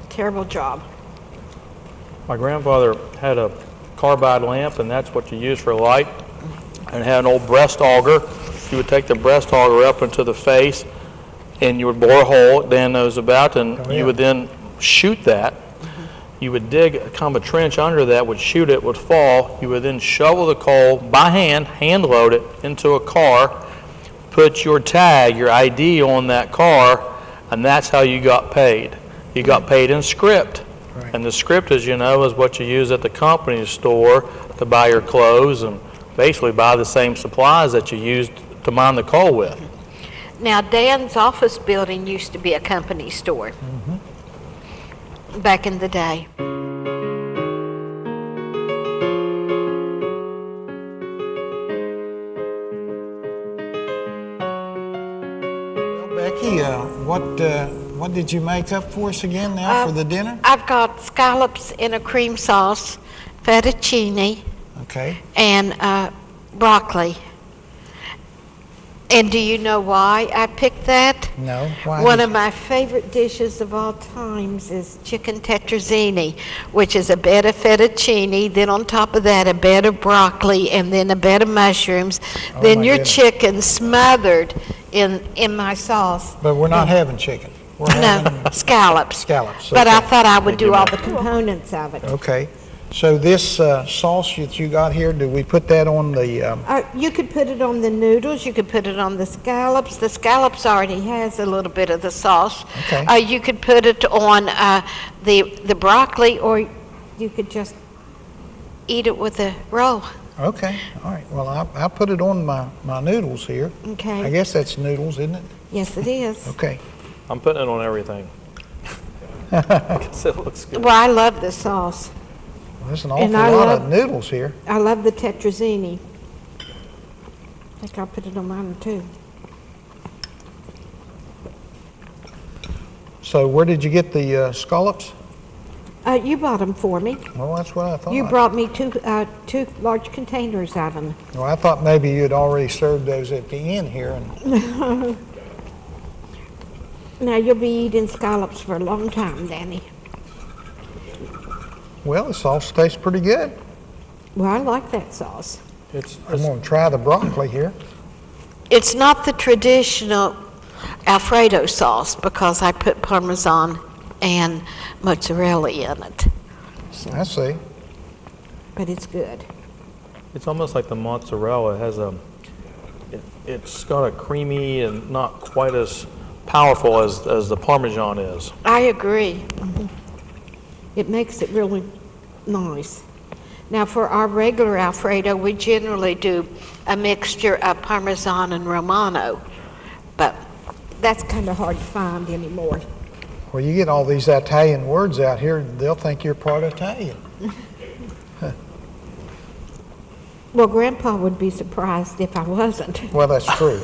Terrible job. My grandfather had a carbide lamp, and that's what you use for light, and had an old breast auger. You would take the breast auger up into the face, and you would bore a hole, Dan knows about, and you would then shoot that. You would dig kind of a trench under that, would shoot it, would fall. You would then shovel the coal by hand load it into a car, put your tag, your ID on that car, and that's how you got paid. You got paid in script. Right. And the script, as you know, is what you use at the company store to buy your clothes and basically buy the same supplies that you used to mine the coal with. Now, Dan's office building used to be a company store back in the day. Well, Becky, what did you make up for us again now for the dinner? I've got scallops in a cream sauce, fettuccine, Okay. and broccoli. And do you know why I picked that? No. Why? One of my favorite dishes of all times is chicken tetrazzini, which is a bed of fettuccine, then on top of that a bed of broccoli, and then a bed of mushrooms, then your chicken smothered in my sauce. But we're not having chicken. We're having No, scallops. scallops. But Okay. I thought I would do all the components of it. Okay. So this sauce that you got here, do we put that on the? You could put it on the noodles. You could put it on the scallops. The scallops already has a little bit of the sauce. Okay. You could put it on the broccoli, or you could just eat it with a roll. Okay. All right. Well, I'll put it on my noodles here. Okay. I guess that's noodles, isn't it? Yes, it is. Okay. I'm putting it on everything. It looks good. Well, I love the sauce. Well, there's an awful lot of noodles here. I love the tetrazzini. I think I'll put it on mine too. So where did you get the scallops? You bought them for me. Well, that's what I thought. You brought me two large containers of them. Well, I thought maybe you'd already served those at the end here. And Now you'll be eating scallops for a long time, Danny. well, the sauce tastes pretty good. Well, I like that sauce. I'm going to try the broccoli here. It's not the traditional Alfredo sauce because I put Parmesan and mozzarella in it. I see. But it's good. It's almost like the mozzarella has it's got a creamy and not quite as powerful as the Parmesan is. I agree. It makes it really nice. Now for our regular Alfredo, we generally do a mixture of Parmesan and Romano, but that's kind of hard to find anymore. Well, you get all these Italian words out here, they'll think you're part Italian. Well, Grandpa would be surprised if I wasn't. Well, that's true.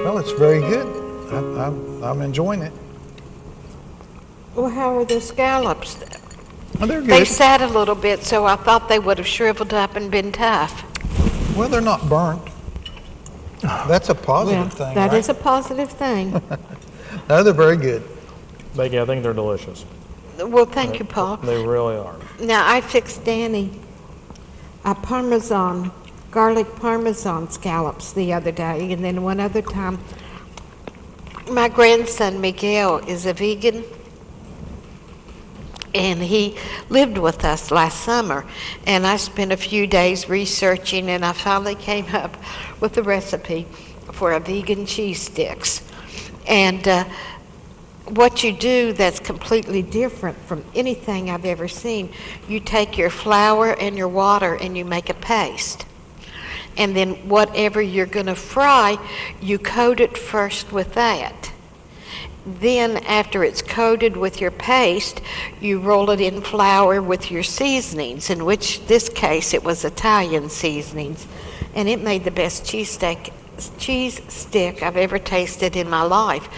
Well, it's very good. I'm enjoying it. Well, how are the scallops? Well, they're They good. sat a little bit, so I thought they would have shriveled up and been tough. Well, they're not burnt. That's a positive thing, That right? is a positive thing. No, they're very good. Becky, I think they're delicious. Well, thank you, Paul. They really are. Now, I fixed Danny a garlic Parmesan scallops the other day, and then one other time, my grandson Miguel is a vegan, and he lived with us last summer, and I spent a few days researching, and I finally came up with a recipe for a vegan cheese sticks. And what you do that's completely different from anything I've ever seen, you take your flour and your water and you make a paste. And then whatever you're going to fry, you coat it first with that. Then after it's coated with your paste, you roll it in flour with your seasonings, in which this case it was Italian seasonings. And it made the best cheese stick I've ever tasted in my life.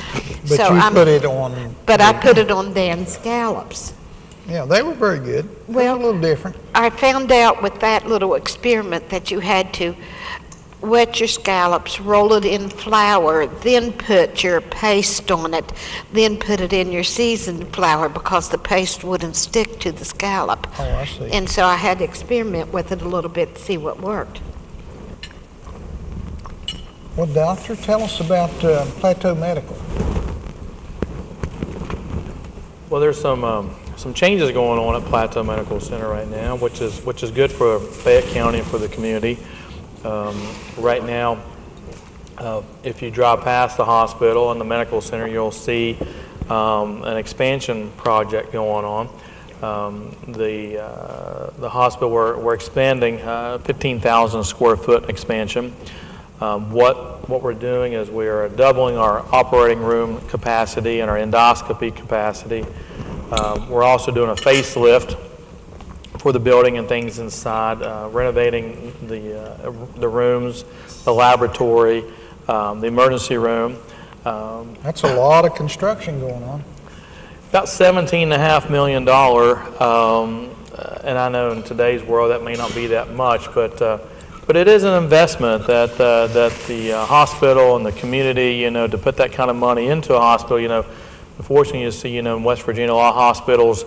But so you put it on... But I put it on Dan's scallops. Yeah, they were very good. Well, a little different. I found out with that little experiment that you had to wet your scallops, roll it in flour, then put your paste on it, then put it in your seasoned flour because the paste wouldn't stick to the scallop. Oh, I see. And so I had to experiment with it a little bit to see what worked. Well, Doctor, tell us about Plateau Medical. Well, there's some changes going on at Plateau Medical Center right now, which is good for Fayette County and for the community. Right now, if you drive past the hospital and the medical center, you'll see an expansion project going on. The hospital, we're expanding 15,000 square foot expansion. What we're doing is we are doubling our operating room capacity and our endoscopy capacity. We're also doing a facelift for the building and things inside, renovating the rooms, the laboratory, the emergency room. That's a lot of construction going on. About $17.5 million, and I know in today's world that may not be that much, but it is an investment that the hospital and the community, to put that kind of money into a hospital, unfortunately you see, in West Virginia, a lot of hospitals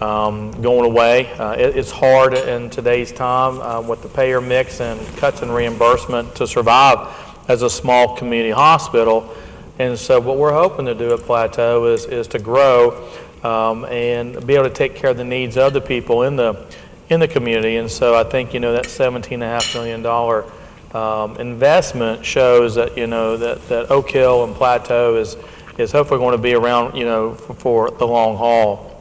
going away. It's hard in today's time with the payer mix and cuts in reimbursement to survive as a small community hospital. And so what we're hoping to do at Plateau is to grow and be able to take care of the needs of the people in the community. And so I think, that $17.5 million investment shows that, that Oak Hill and Plateau is hopefully going to be around, for the long haul.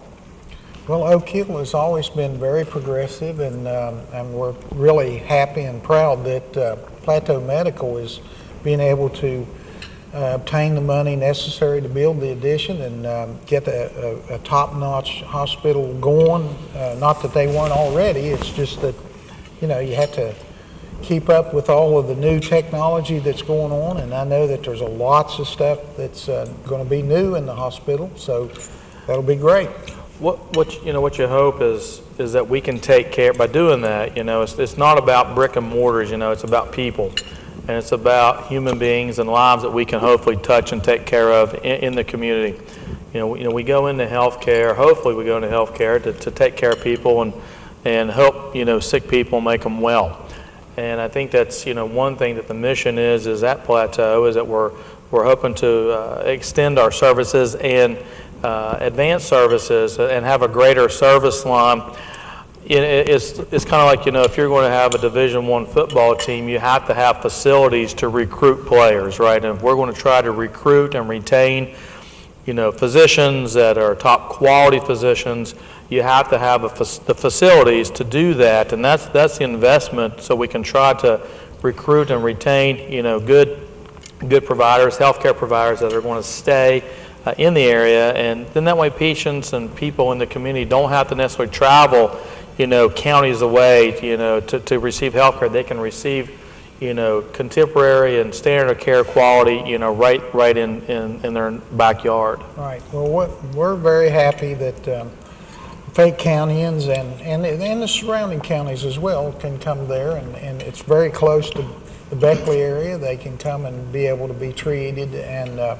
Well, Oak Hill has always been very progressive, and we're really happy and proud that Plateau Medical is being able to obtain the money necessary to build the addition and get a top-notch hospital going. Not that they weren't already, it's just that, you have to keep up with all of the new technology that's going on, and I know that there's lots of stuff that's going to be new in the hospital, so that'll be great. What you hope is that we can take care by doing that. It's not about brick and mortars. It's about people, and it's about human beings and lives that we can hopefully touch and take care of in the community. We go into healthcare. Hopefully, we go into healthcare to take care of people and help sick people, make them well. And I think that's one thing that the mission is at Plateau is that we're hoping to extend our services and advanced services and have a greater service line. It's kind of like, if you're going to have a Division I football team, you have to have facilities to recruit players, right? And if we're going to try to recruit and retain, physicians that are top quality physicians, you have to have the facilities to do that, and that's the investment, so we can try to recruit and retain, good providers, healthcare providers that are going to stay in the area, and then that way patients and people in the community don't have to necessarily travel, counties away, to receive health care. They can receive, contemporary and standard of care quality, right in their backyard. Right. Well, we're very happy that Fayette Countyans and the surrounding counties as well can come there, and it's very close to the Beckley area. They can come and be able to be treated and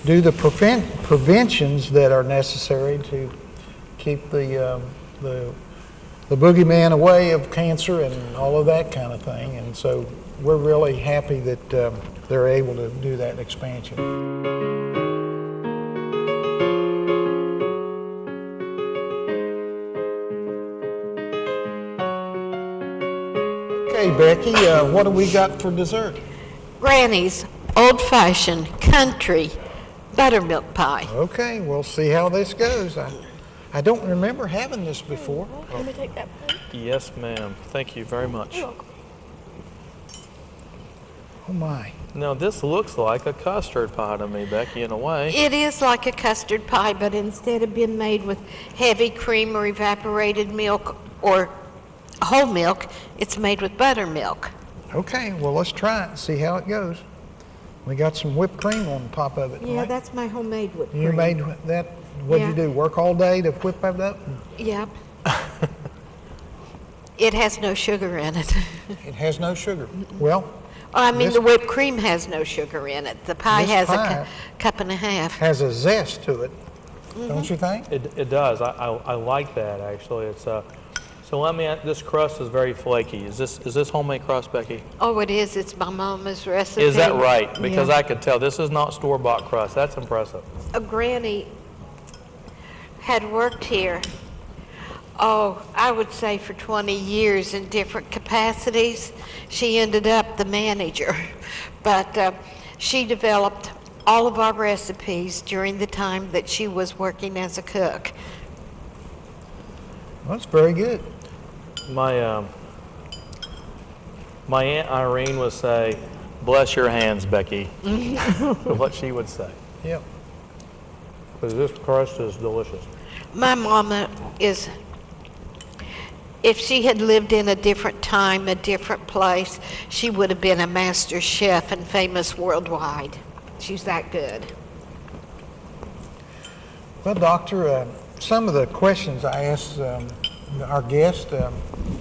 do the preventions that are necessary to keep the boogeyman away of cancer and all of that kind of thing. And so we're really happy that they're able to do that expansion. Okay, Becky, what do we got for dessert? Granny's old-fashioned country buttermilk pie. Okay, we'll see how this goes. I don't remember having this before. Let me take that plate. Yes, ma'am. Thank you very much. You're welcome. Oh my. Now, this looks like a custard pie to me, Becky, in a way. It is like a custard pie, but instead of being made with heavy cream or evaporated milk or whole milk, it's made with buttermilk. Okay, well, let's try it and see how it goes. We got some whipped cream on top of it. Yeah, right? that's my homemade whipped cream. You made that? What'd you do, work all day to whip that up? Yep. It has no sugar in it. It has no sugar. Well, I mean, the whipped cream has no sugar in it. The pie has a cup and a half. Has a zest to it, don't you think? It does. I like that, actually. It's so let me. This crust is very flaky. Is this homemade crust, Becky? Oh, it is. It's my mama's recipe. Is that right? Because yeah. I could tell this is not store-bought crust. That's impressive. A granny had worked here, I would say for 20 years in different capacities. She ended up the manager, but she developed all of our recipes during the time that she was working as a cook. Well, that's very good. My Aunt Irene would say, "Bless your hands, Becky." What she would say. Yep. Because this crust is delicious. My mama is, if she had lived in a different time, a different place, she would have been a master chef and famous worldwide. She's that good. Well, Doctor, some of the questions I asked our guest,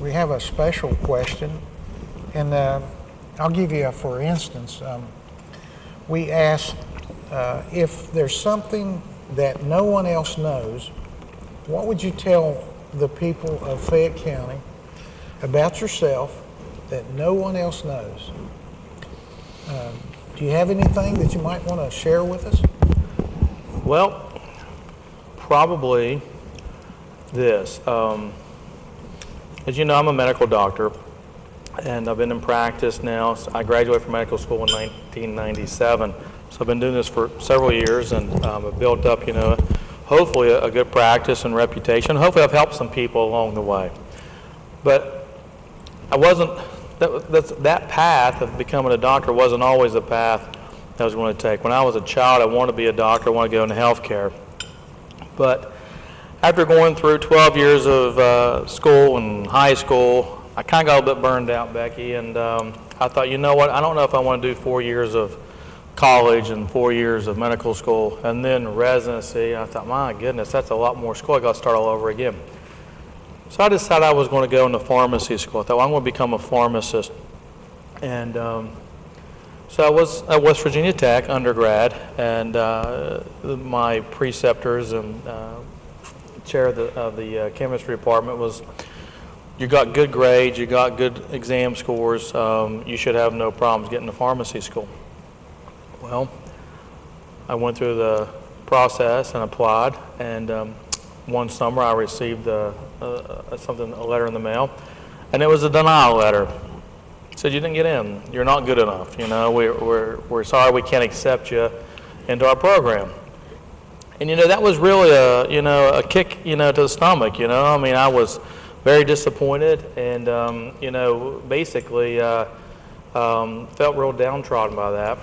we have a special question, and I'll give you a for instance. We asked if there's something that no one else knows what would you tell the people of Fayette County about yourself that no one else knows? Do you have anything that you might want to share with us? Well, probably this. As you know, I'm a medical doctor, and I've been in practice now. I graduated from medical school in 1997, so I've been doing this for several years, and I've built up, hopefully a good practice and reputation. Hopefully I've helped some people along the way. But I wasn't, that path of becoming a doctor wasn't always the path that I was going to take. When I was a child, I wanted to be a doctor. I wanted to go into healthcare. But after going through 12 years of school and high school, I kind of got a bit burned out, Becky, and I thought, you know what, I don't know if I want to do 4 years of college and 4 years of medical school and then residency. I thought, my goodness, that's a lot more school. I got to start all over again. So I decided I was going to go into pharmacy school. I thought, well, I'm going to become a pharmacist. And so I was at West Virginia Tech undergrad, and my preceptors and chair of the chemistry department was, you got good grades, you got good exam scores, you should have no problems getting to pharmacy school. Well, I went through the process and applied, and one summer I received a letter in the mail, and it was a denial letter. It said, you didn't get in, you're not good enough, we're sorry we can't accept you into our program. And that was really a kick to the stomach. I mean, I was very disappointed, and basically felt real downtrodden by that.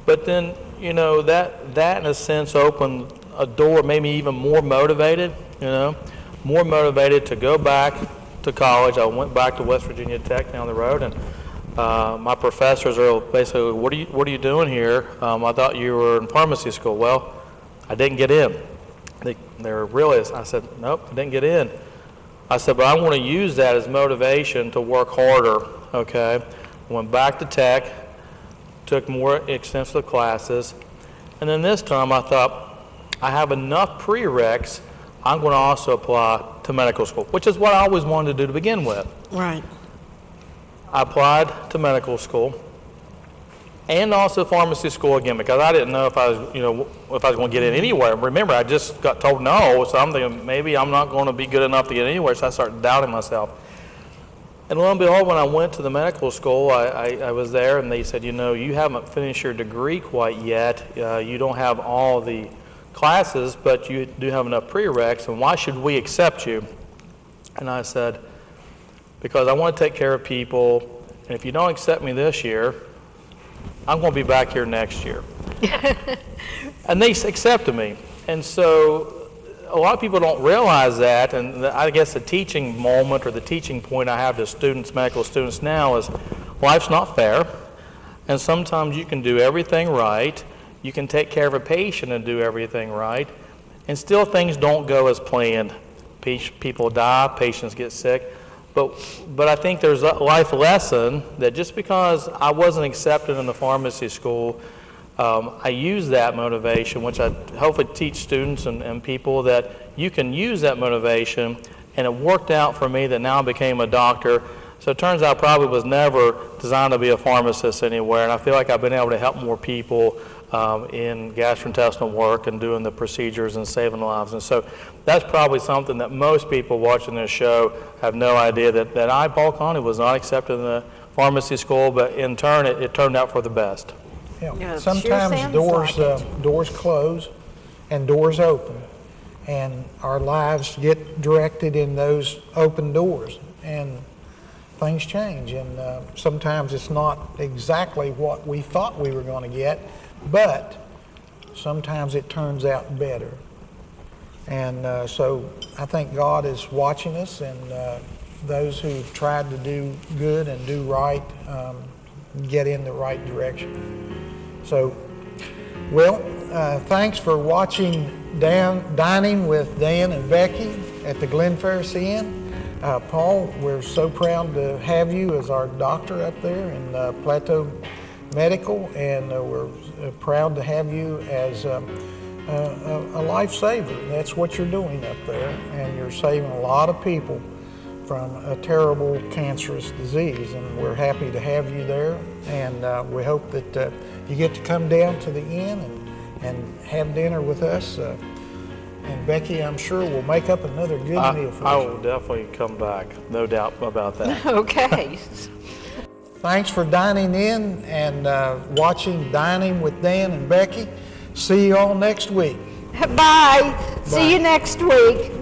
But then that in a sense opened a door, made me even more motivated. More motivated to go back to college. I went back to West Virginia Tech down the road, and my professors are basically, what are you doing here? I thought you were in pharmacy school. Well, I didn't get in. They're realists. I said, nope, I didn't get in. I said, but I want to use that as motivation to work harder, okay? Went back to Tech, took more extensive classes, and then this time I thought, I have enough prereqs, I'm going to also apply to medical school, which is what I always wanted to do to begin with. Right. I applied to medical school and also pharmacy school again, because I didn't know if I was going to get in anywhere. Remember, I just got told no, so I'm thinking maybe I'm not going to be good enough to get anywhere, so I started doubting myself. And lo and behold, when I went to the medical school, I was there, and they said, you haven't finished your degree quite yet. You don't have all the classes, but you do have enough prereqs, and why should we accept you? And I said, because I want to take care of people, and if you don't accept me this year, I'm going to be back here next year. And they accepted me. And so a lot of people don't realize that, and I guess the teaching moment or the teaching point I have to students, medical students now, is life's not fair, and sometimes you can do everything right, you can take care of a patient and do everything right, and still things don't go as planned. People die, patients get sick. But I think there's a life lesson that just because I wasn't accepted in the pharmacy school, I use that motivation, which I hopefully teach students and people, that you can use that motivation, and it worked out for me that now I became a doctor. So it turns out I probably was never designed to be a pharmacist anywhere, and I feel like I've been able to help more people in gastrointestinal work and doing the procedures and saving lives. And so that's probably something that most people watching this show have no idea, that I, Paul Connolly, was not accepted in the pharmacy school, but in turn it turned out for the best. Yeah, sometimes doors close and doors open, and our lives get directed in those open doors, and things change, and sometimes it's not exactly what we thought we were going to get, but sometimes it turns out better. And so I think God is watching us, and those who tried to do good and do right get in the right direction. So, well, thanks for watching Dining with Dan and Becky at the Glen Ferris Inn. Paul, we're so proud to have you as our doctor up there in Plateau Medical, and we're proud to have you as a lifesaver. That's what you're doing up there, and you're saving a lot of people from a terrible cancerous disease, and we're happy to have you there, and we hope that you get to come down to the inn and have dinner with us. And Becky, I'm sure will make up another good meal for you. I will definitely come back, no doubt about that. Okay. Thanks for dining in and watching Dining with Dan and Becky. See you all next week. Bye. See you next week.